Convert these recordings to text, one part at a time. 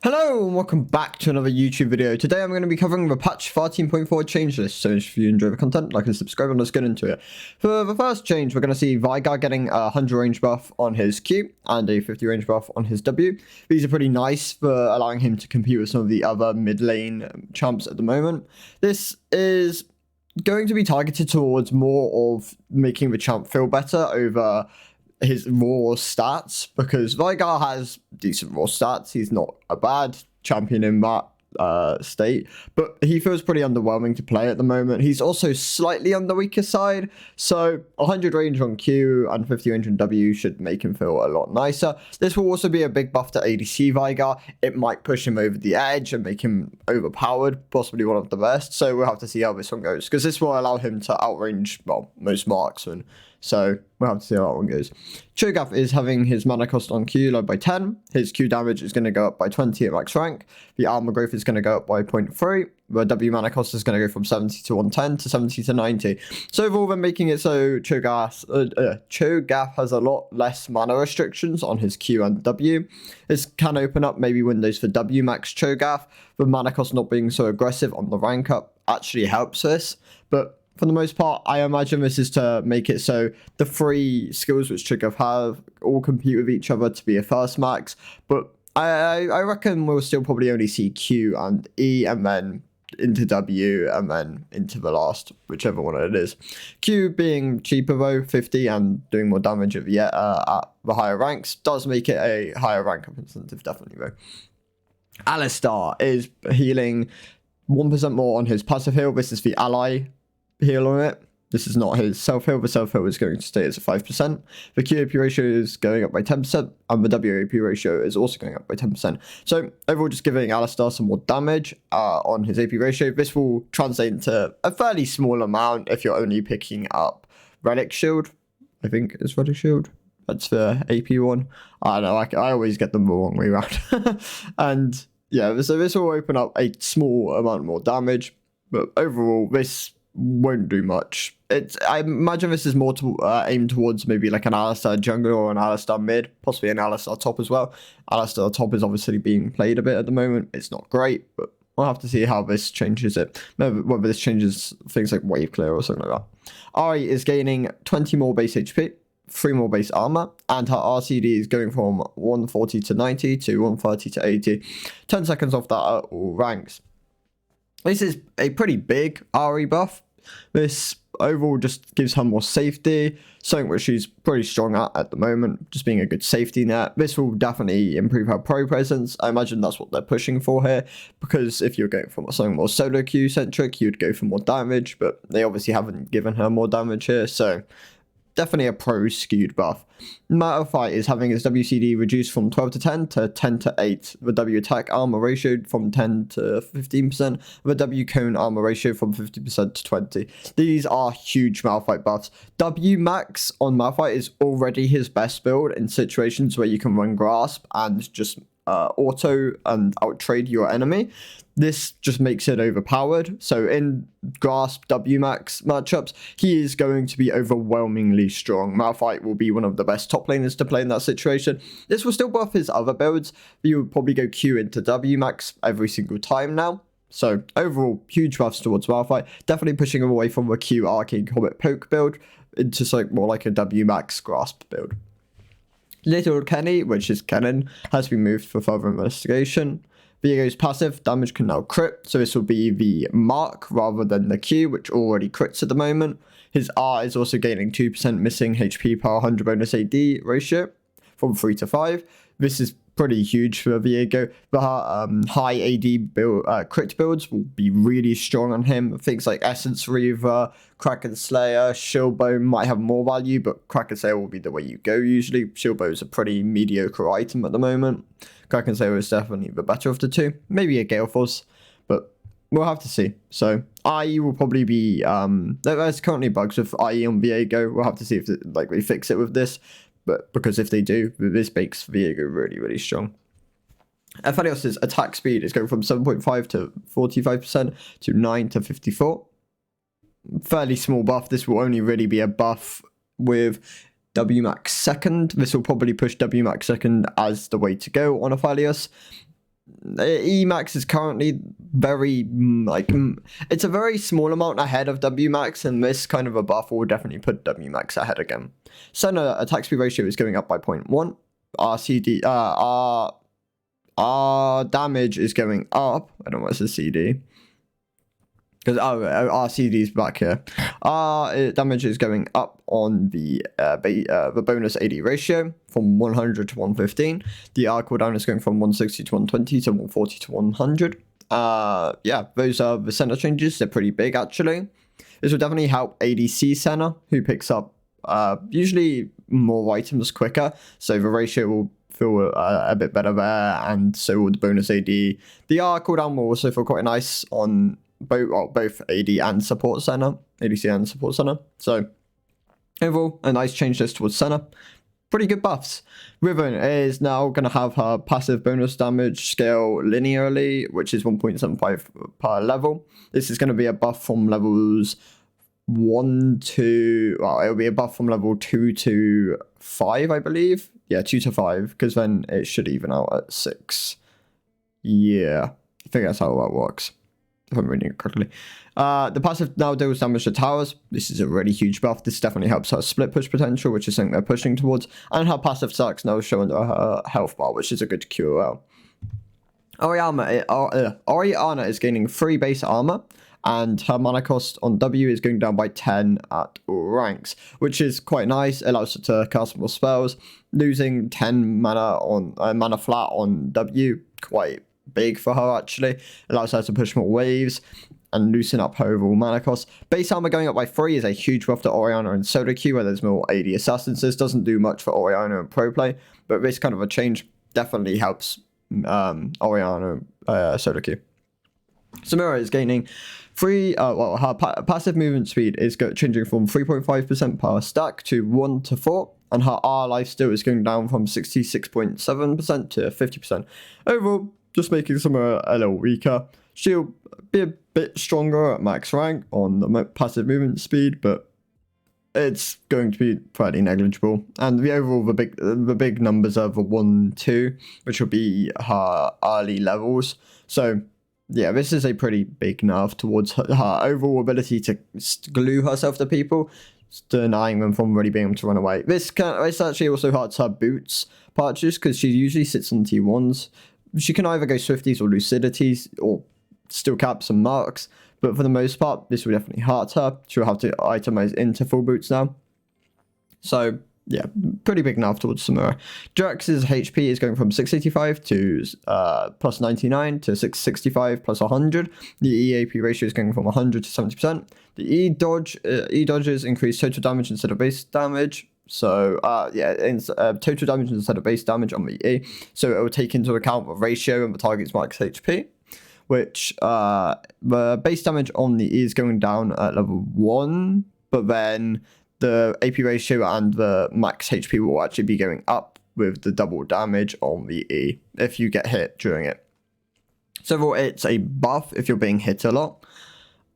Hello and welcome back to another YouTube video. Today I'm going to be covering the patch 13.4 Changelist, so if you enjoy the content, like and subscribe and let's get into it. For the first change, we're going to see Veigar getting a 100 range buff on his Q and a 50 range buff on his W. These are pretty nice for allowing him to compete with some of the other mid lane champs at the moment. This is going to be targeted towards more of making the champ feel better over his raw stats, because Veigar has decent raw stats. He's not a bad champion in that state, but he feels pretty underwhelming to play at the moment. He's also slightly on the weaker side, so 100 range on Q and 50 range on W should make him feel a lot nicer. This will also be a big buff to ADC Veigar. It might push him over the edge and make him overpowered, possibly one of the best, so we'll have to see how this one goes, because this will allow him to outrange, well, most marksmen. So we'll have to see how that one goes. Cho'Gath is having his mana cost on Q lowered by 10. His Q damage is going to go up by 20 at max rank. The armor growth is going to go up by 0.3. The W mana cost is going to go from 70 to 110 to 70 to 90. So overall, they're making it so Cho'Gath has a lot less mana restrictions on his Q and W. This can open up maybe windows for W max Cho'Gath. The mana cost not being so aggressive on the rank up actually helps this, but for the most part, I imagine this is to make it so the three skills which Cho'Gath have all compete with each other to be a first max. But I reckon we'll still probably only see Q and E, and then into W, and then into the last, whichever one it is. Q being cheaper though, 50, and doing more damage at the higher ranks does make it a higher rank up incentive, definitely though. Alistar is healing 1% more on his passive heal. This is the ally heal on it. This is not his self-heal. The self-heal is going to stay as a 5%. The QAP ratio is going up by 10%, and the WAP ratio is also going up by 10%. So overall, just giving Alistar some more damage on his AP ratio. This will translate into a fairly small amount if you're only picking up Relic Shield. I think it's Relic Shield. That's the AP one. I don't know, I always get them the wrong way around. And yeah, so this will open up a small amount more damage, but overall, this won't do much. I imagine this is more aimed towards maybe like an Alistar jungle or an Alistar mid, possibly an Alistar top as well. Alistar top is obviously being played a bit at the moment. It's not great, but we'll have to see how this changes it. Maybe whether this changes things like wave clear or something like that. Ari is gaining 20 more base HP, 3 more base armor, and her RCD is going from 140 to 90 to 130 to 80. 10 seconds off that at all ranks. This is a pretty big Ari buff. This overall just gives her more safety, something which she's pretty strong at the moment, just being a good safety net. This will definitely improve her pro presence. I imagine that's what they're pushing for here, because if you're going for something more solo queue centric, you'd go for more damage, but they obviously haven't given her more damage here, so definitely a pro skewed buff. Malphite is having his WCD reduced from 12 to 10 to 10 to 8. The W attack armor ratio from 10 to 15%. The W cone armor ratio from 50% to 20. These are huge Malphite buffs. W max on Malphite is already his best build in situations where you can run grasp and just auto and outtrade your enemy. This just makes it overpowered. So in grasp W max matchups, he is going to be overwhelmingly strong. Malphite will be one of the best top laners to play in that situation. This will still buff his other builds. You would probably go Q into W max every single time now. So overall, huge buffs towards Malphite. Definitely pushing him away from the Q Arcane Comet Poke build into something more like a W max grasp build. Little Kenny, which is Kennen, has been moved for further investigation. Viego's passive damage can now crit, so this will be the mark rather than the Q, which already crits at the moment. His R is also gaining 2% missing HP per 100 bonus AD ratio from 3 to 5. This is pretty huge for Viego. The high AD crit builds will be really strong on him. Things like Essence Reaver, Kraken Slayer, Shieldbow might have more value, but Kraken Slayer will be the way you go usually. Shieldbow is a pretty mediocre item at the moment. Kraken Slayer is definitely the better of the two. Maybe a Gale Force, but we'll have to see. So IE will probably be there's currently bugs with IE on Viego. We'll have to see if we fix it with this. But because if they do, this makes Viego really, really strong. Aphelios' attack speed is going from 7.5 to 45% to 9 to 54. Fairly small buff. This will only really be a buff with WMAX second. This will probably push WMAX second as the way to go on Aphelios. Emax is currently very it's a very small amount ahead of Wmax, and this kind of a buff will definitely put Wmax ahead again. Senna attack speed ratio is going up by 0.1. Our damage is going up. I don't know what's the CD. Because our CD is back here. Our damage is going up on the bonus AD ratio from 100 to 115. The R cooldown is going from 160 to 120 to 140 to 100. Yeah, those are the center changes. They're pretty big, actually. This will definitely help ADC center, who picks up usually more items quicker. So the ratio will feel a bit better there, and so will the bonus AD. The R cooldown will also feel quite nice on both AD and support center, ADC and support center. So overall, a nice change list towards center. Pretty good buffs. Riven is now going to have her passive bonus damage scale linearly, which is 1.75 per level. This is going to be a buff from levels 1 to, well, it'll be a buff from level 2 to 5, I believe. Yeah, 2 to 5, because then it should even out at 6. Yeah, I think that's how that works, if I'm reading it correctly. The passive now deals damage to towers. This is a really huge buff. This definitely helps her split push potential, which is something they're pushing towards. And her passive stacks now show under her health bar, which is a good QOL. Oriana is gaining 3 base armor, and her mana cost on W is going down by 10 at all ranks, which is quite nice. It allows her to cast more spells. Losing 10 mana on mana flat on W, quite big for her actually. It allows her to push more waves and loosen up her overall mana cost. Base armor going up by 3 is a huge buff to Oriana and solo queue, where there's more AD assassins. This doesn't do much for Oriana in pro play, but this kind of a change definitely helps Oriana solo queue. Samira is gaining her passive movement speed is changing from 3.5% per stack to 1 to 4, and her R lifesteal is going down from 66.7% to 50%. Overall, just making Samira a little weaker. She'll be a bit stronger at max rank on the passive movement speed, but it's going to be fairly negligible. And the overall, the big numbers are the 1, 2, which will be her early levels. So yeah, this is a pretty big nerf towards her overall ability to glue herself to people, denying them from really being able to run away. This actually also hurts her boots purchase, because she usually sits on T1s. She can either go Swifties or Lucidities, or still caps and marks, but for the most part, this will definitely hurt her. She'll have to itemize into full boots now. So yeah, pretty big nerf towards Samura. Drax's HP is going from 685 to plus 99 to 665 plus 100. The EAP ratio is going from 100 to 70%. The E-dodges increase total damage instead of base damage. So total damage instead of base damage on the E. So it will take into account the ratio and the target's max HP, which the base damage on the E is going down at level 1, but then the AP ratio and the max HP will actually be going up with the double damage on the E if you get hit during it. So it's a buff if you're being hit a lot.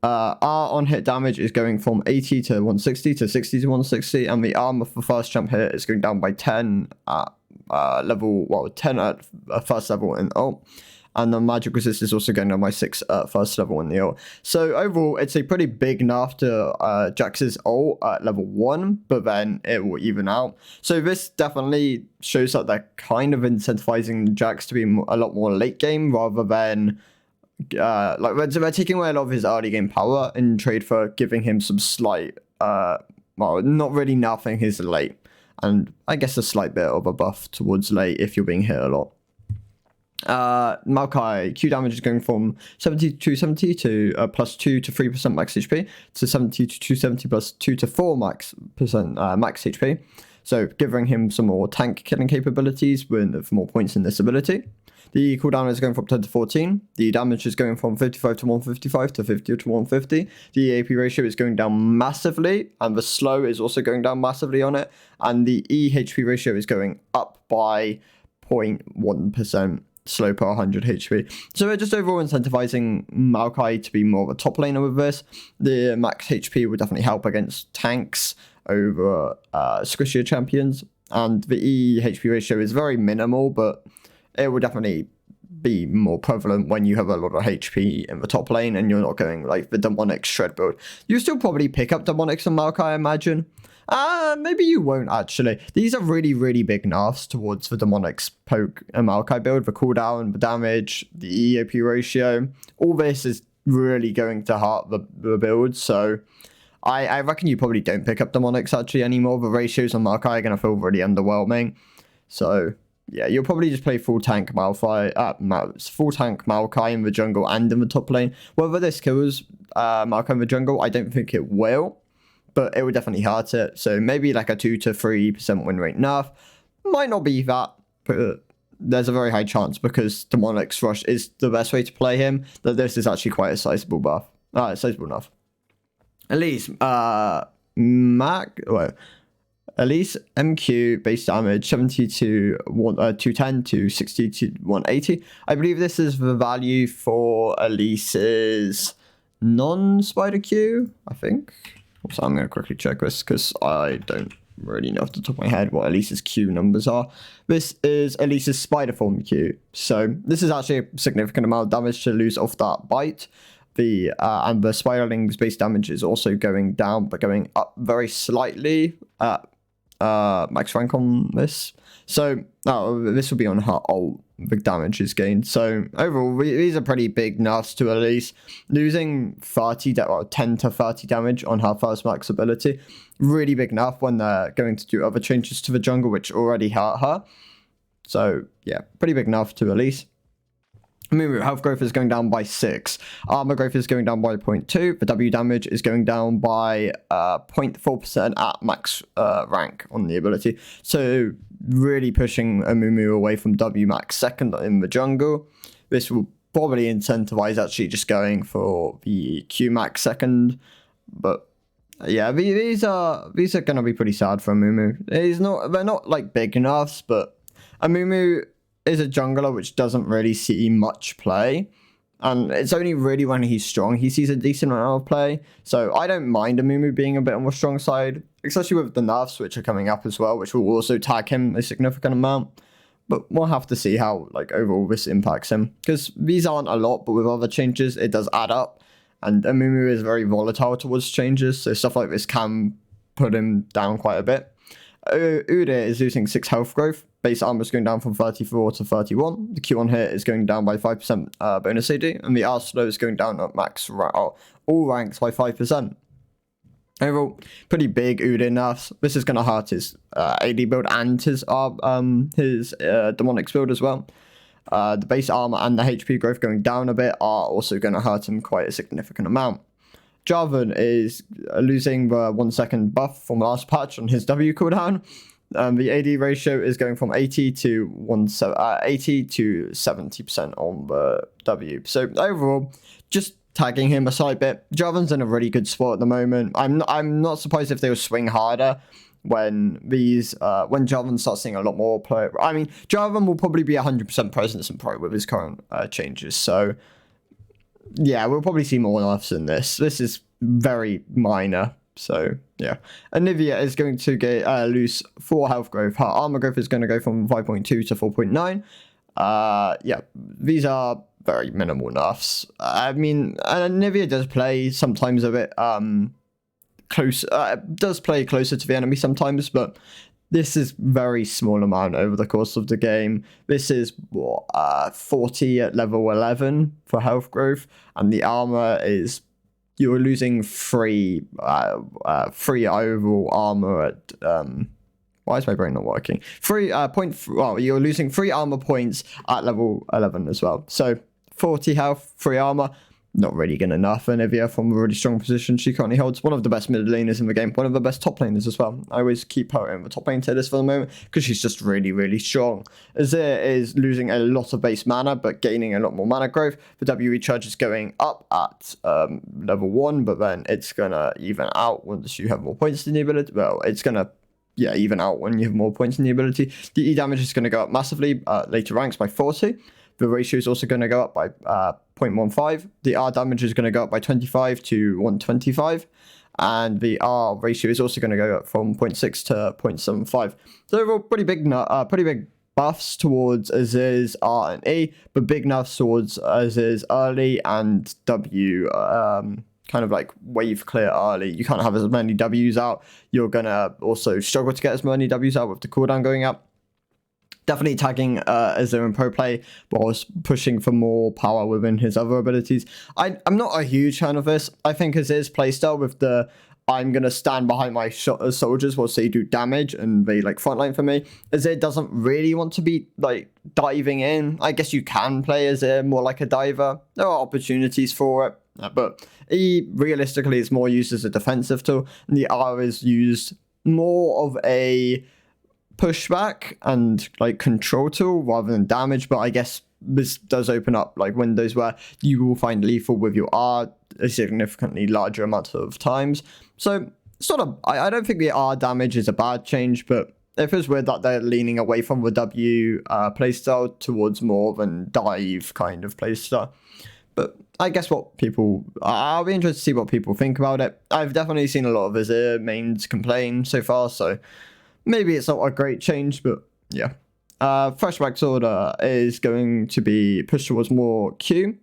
R on hit damage is going from 80 to 160 to 60 to 160, and the armor for first jump hit is going down by 10 at 10 at first level in ult. And the magic resist is also going down by 6 at first level in the ult. So overall, it's a pretty big nerf to Jax's ult at level 1, but then it will even out. So this definitely shows that they're kind of incentivizing Jax to be a lot more late game, rather than they're taking away a lot of his early game power in trade for giving him some slight, not really nerfing his late. And I guess a slight bit of a buff towards late if you're being hit a lot. Maokai Q damage is going from 70 to 270 to plus 2 to 3% max HP to 70 to 270 plus 2 to 4 max HP. So giving him some more tank killing capabilities with more points in this ability. The cooldown is going from 10 to 14. The damage is going from 55 to 155 to 50 to 150. The AP ratio is going down massively, and the slow is also going down massively on it. And the EHP ratio is going up by 0.1%. Slow per 100 HP. So we're just overall incentivizing Maokai to be more of a top laner with this. The max HP would definitely help against tanks over squishier champions. And the E HP ratio is very minimal, but it will definitely be more prevalent when you have a lot of HP in the top lane and you're not going like the demonic shred build. You still probably pick up demonics and Maokai, I imagine. Maybe you won't actually. These are really, really big nerfs towards the demonics poke and Maokai build. The cooldown, the damage, the EAP ratio. All this is really going to hurt the build. So I reckon you probably don't pick up demonics actually anymore. The ratios on Maokai are going to feel really underwhelming. So yeah, you'll probably just play full tank Maokai in the jungle and in the top lane. Whether this kills Maokai in the jungle, I don't think it will, but it would definitely hurt it. So maybe like a 2 to 3% win rate nerf. Might not be that, but there's a very high chance because Demonic's Rush is the best way to play him, that this is actually quite a sizable buff. Sizable enough. At least, Elise MQ base damage 70 to 210 to 60 to 180. I believe this is the value for Elise's non-spider Q, I think. So I'm going to quickly check this because I don't really know off the top of my head what Elise's Q numbers are. This is Elise's spider form Q. So this is actually a significant amount of damage to lose off that bite. And the Spiderling's base damage is also going down, but going up very slightly at max rank on this. So this will be on her ult, the damage is gained. So overall, these are pretty big nerfs to Elise. Losing 10 to 30 damage on her first max ability, really big nerf when they're going to do other changes to the jungle, which already hurt her. So yeah, pretty big nerf to Elise. Health growth is going down by 6. Armor growth is going down by 0.2. The W damage is going down by 0.4% at max rank on the ability. So really pushing Amumu away from W max second in the jungle. This will probably incentivize actually just going for the Q max second. But yeah, these are going to be pretty sad for Amumu. They're not like big nerfs, but Amumu is a jungler which doesn't really see much play, and it's only really when he's strong he sees a decent amount of play. So I don't mind Amumu being a bit on the strong side, especially with the nerfs which are coming up as well, which will also tag him a significant amount. But we'll have to see how like overall this impacts him, because these aren't a lot, but with other changes it does add up, and Amumu is very volatile towards changes, so stuff like this can put him down quite a bit. Udyr is losing 6 health growth. Base armor is going down from 34 to 31. The Q on hit is going down by 5% bonus AD, and the R slow is going down at max all ranks by 5%. Overall, pretty big Udyr nerfs. This is going to hurt his AD build and his demonics build as well. The base armor and the HP growth going down a bit are also going to hurt him quite a significant amount. Jarvan is losing the 1 second buff from last patch on his W cooldown. The AD ratio is going from 80 to 70% on the W. So overall, just tagging him a slight bit. Jarvan's in a really good spot at the moment. I'm not surprised if they will swing harder when Jarvan starts seeing a lot more play. I mean, Jarvan will probably be 100% presence in pro with his current changes. So yeah, we'll probably see more nerfs in this. This is very minor. So yeah, Anivia is going to lose 4 health growth. Her armor growth is going to go from 5.2 to 4.9. Yeah, these are very minimal nerfs. I mean, Anivia does play sometimes a bit close. Does play closer to the enemy sometimes, but this is very small amount over the course of the game. This is 40 at level 11 for health growth, and the armor is. You're losing 3 overall armor at why is my brain not working? You're losing 3 armor points at level 11 as well. So 40 health, 3 armor. Not really going to nerf Anivia from a really strong position she currently holds. One of the best mid laners in the game. One of the best top laners as well. I always keep her in the top lane tier list for the moment because she's just really, really strong. Azir is losing a lot of base mana but gaining a lot more mana growth. The W recharge is going up at level 1, but then it's going to even out once you have more points in the ability. Well, it's going to even out when you have more points in the ability. The E damage is going to go up massively later ranks by 40. The ratio is also going to go up by 0.15. The R damage is going to go up by 25 to 125. And the R ratio is also going to go up from 0.6 to 0.75. So overall, pretty big buffs towards Azir's R and E, but big nerfs towards Azir's early and W, kind of like wave clear early. You can't have as many Ws out. You're gonna also struggle to get as many Ws out with the cooldown going up. Definitely tagging Azir in pro play, whilst pushing for more power within his other abilities. I'm not a huge fan of this. I think Azir's playstyle with the I'm going to stand behind my soldiers whilst they do damage and they like frontline for me. Azir doesn't really want to be like diving in. I guess you can play Azir more like a diver. There are opportunities for it, but he realistically is more used as a defensive tool. And the R is used more of a pushback and like control tool rather than damage. But I guess this does open up like windows where you will find lethal with your R a significantly larger amount of times. So sort of, I don't think the R damage is a bad change, but it feels weird that they're leaning away from the W playstyle towards more of a dive kind of playstyle. But I guess I'll be interested to see what people think about it. I've definitely seen a lot of Azir mains complain so far, so maybe it's not a great change, but yeah. Freshback's order is going to be pushed towards more Q,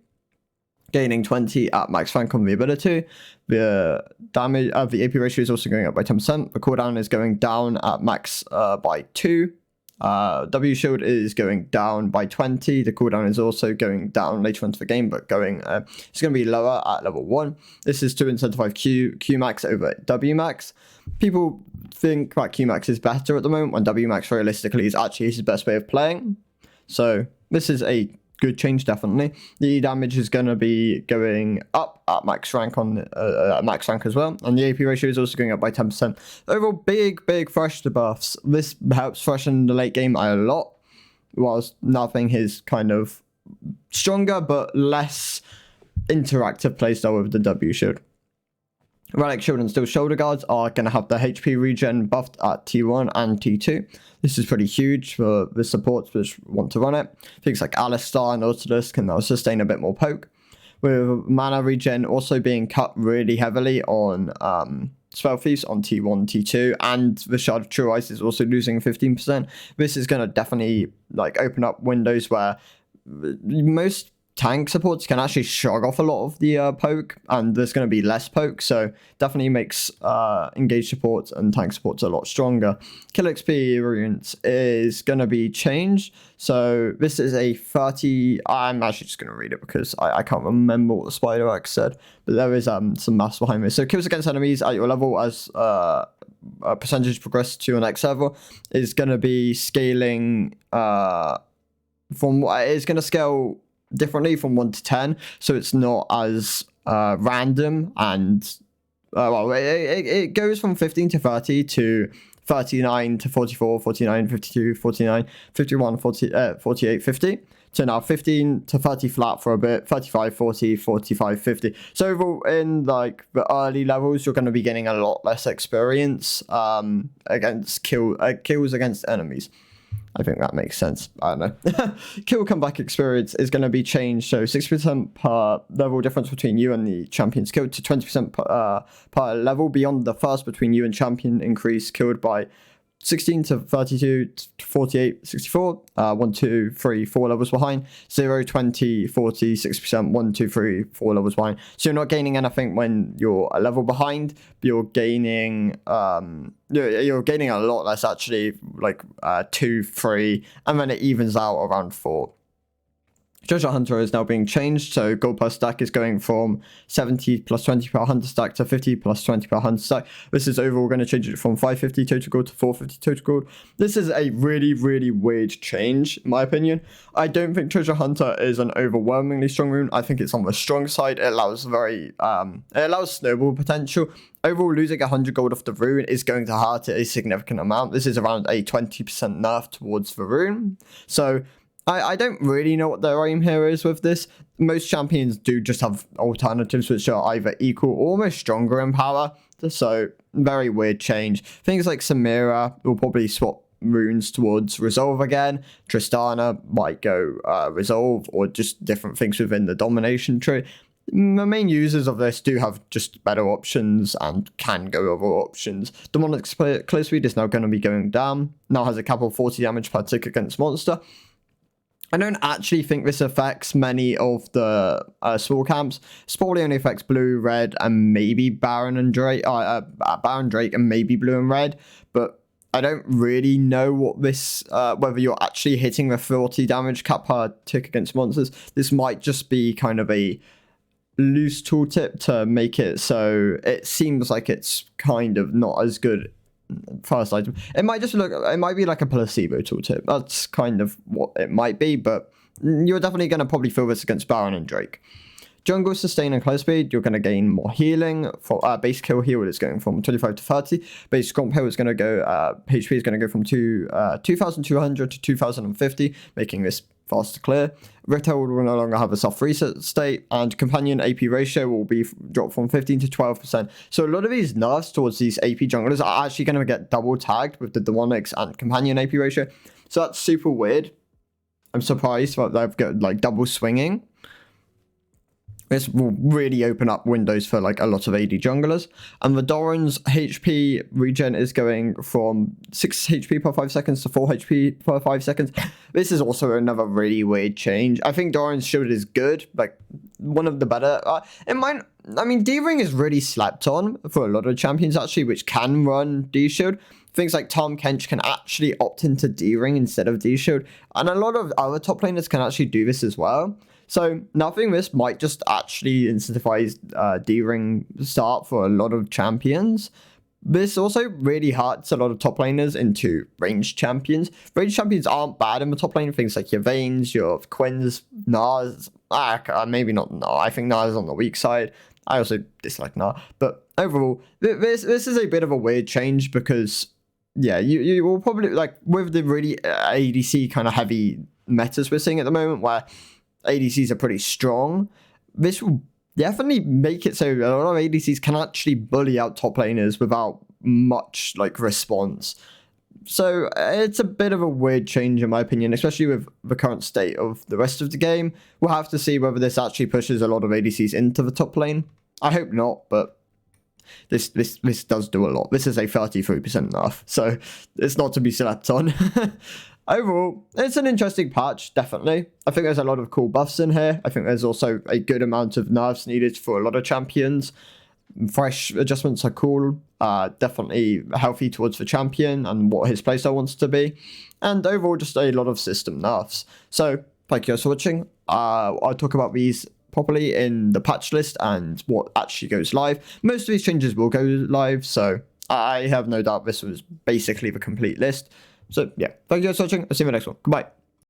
gaining 20 at max rank on the ability. The damage of the AP ratio is also going up by 10%. The cooldown is going down at max by 2. W shield is going down by 20. The cooldown is also going down later into the game, but it's going to be lower at level 1. This is to incentivize Q max over W max. People think that Q max is better at the moment when W max realistically is actually his best way of playing. So this is a good change, definitely. The damage is going to be going up at max rank max rank as well, and the AP ratio is also going up by 10%. Overall, big fresh debuffs. This helps freshen the late game a lot, whilst nothing is kind of stronger but less interactive playstyle with the W shield. Relic Shield and Steel Shoulder Guards are going to have the HP regen buffed at T1 and T2. This is pretty huge for the supports which want to run it. Things like Alistar and Nautilus can now sustain a bit more poke, with mana regen also being cut really heavily on Spell Thieves on T1, T2, and the Shard of True Ice is also losing 15%. This is going to definitely like open up windows where most tank supports can actually shrug off a lot of the poke, and there's going to be less poke, so definitely makes engaged supports and tank supports a lot stronger. Kill experience is going to be changed, so this is a 30. I'm actually just going to read it because I can't remember what the Spider Axe said, but there is some maths behind this. So kills against enemies at your level as a percentage progress to your next level is going to be scaling from what it is going to scale differently from 1 to 10, so it's not as random, and well, it goes from 15 to 30 to 39 to 44, 49, 52, 49, 51, 40, 48, 50, to now 15 to 30 flat for a bit, 35, 40, 45, 50. So overall, in like the early levels, you're going to be getting a lot less experience against kills against enemies. I think that makes sense. I don't know. Kill comeback experience is going to be changed. So 60% per level difference between you and the champion's killed to 20% per level beyond the first between you and champion increase killed by 16 to 32 to 48, 64, 1, 2, 3, 4 levels behind, 0, 20, 40, 60%, 1, 2, 3, 4 levels behind. So you're not gaining anything when you're a level behind, but you're gaining a lot less actually, like 2, 3, and then it evens out around 4. Treasure Hunter is now being changed, so gold per stack is going from 70 plus 20 per hunter stack to 50 plus 20 per hunter stack. This is overall going to change it from 550 total gold to 450 total gold. This is a really weird change, in my opinion. I don't think Treasure Hunter is an overwhelmingly strong rune. I think it's on the strong side. It allows snowball potential. Overall, losing 100 gold off the rune is going to hurt it a significant amount. This is around a 20% nerf towards the rune. So I don't really know what their aim here is with this. Most champions do just have alternatives which are either equal or almost stronger in power. So, very weird change. Things like Samira will probably swap runes towards Resolve again. Tristana might go Resolve, or just different things within the domination tree. The main users of this do have just better options and can go over options. Demonic's clear speed is now going to be going down. Now has a cap of 40 damage per tick against monster. I don't actually think this affects many of the small camps. This probably only affects blue, red, and maybe Baron and Drake. Baron, Drake, and maybe blue and red. But I don't really know what this, whether you're actually hitting the 40 damage cap per tick against monsters. This might just be kind of a loose tooltip to make it so it seems like it's kind of not as good. First item. It might be like a placebo tooltip. That's kind of what it might be, but you're definitely going to probably feel this against Baron and Drake. Jungle sustain and close speed, you're going to gain more healing. For base kill heal is going from 25 to 30. Base scrump heal is going to go, HP is going to go from 2,200 to 2,050, making this fast to clear. Retail will no longer have a soft reset state, and companion AP ratio will be dropped from 15 to 12%. So a lot of these nerfs towards these AP junglers are actually going to get double tagged with the demonics and companion AP ratio. So that's super weird. I'm surprised that they've got like double swinging. This will really open up windows for like a lot of AD junglers. And the Doran's HP regen is going from 6 HP per 5 seconds to 4 HP per 5 seconds. This is also another really weird change. I think Doran's shield is good, like one of the better. D-Ring is really slept on for a lot of champions actually, which can run D-Shield. Things like Tom Kench can actually opt into D-Ring instead of D-Shield. And a lot of other top laners can actually do this as well. So nothing this might just actually incentivize D-Ring start for a lot of champions. This also really hurts a lot of top laners into ranged champions. Ranged champions aren't bad in the top lane. Things like your Vaynes, your Quins, Nars. Maybe not Nar. I think Nar is on the weak side. I also dislike Nar. But overall, this is a bit of a weird change because, yeah, you will probably, like, with the really ADC kind of heavy metas we're seeing at the moment where ADCs are pretty strong, this will definitely make it so a lot of ADCs can actually bully out top laners without much like response. So it's a bit of a weird change in my opinion, especially with the current state of the rest of the game. We'll have to see whether this actually pushes a lot of ADCs into the top lane. I hope not, but this does do a lot. This is a 33% nerf, so it's not to be slept on. Overall, it's an interesting patch, definitely. I think there's a lot of cool buffs in here. I think there's also a good amount of nerfs needed for a lot of champions. Fresh adjustments are cool. Definitely healthy towards the champion and what his playstyle wants to be. And overall, just a lot of system nerfs. So, thank you guys for watching. I'll talk about these properly in the patch list and what actually goes live. Most of these changes will go live, so I have no doubt this was basically the complete list. So, yeah, thank you guys for watching. I'll see you in the next one. Goodbye.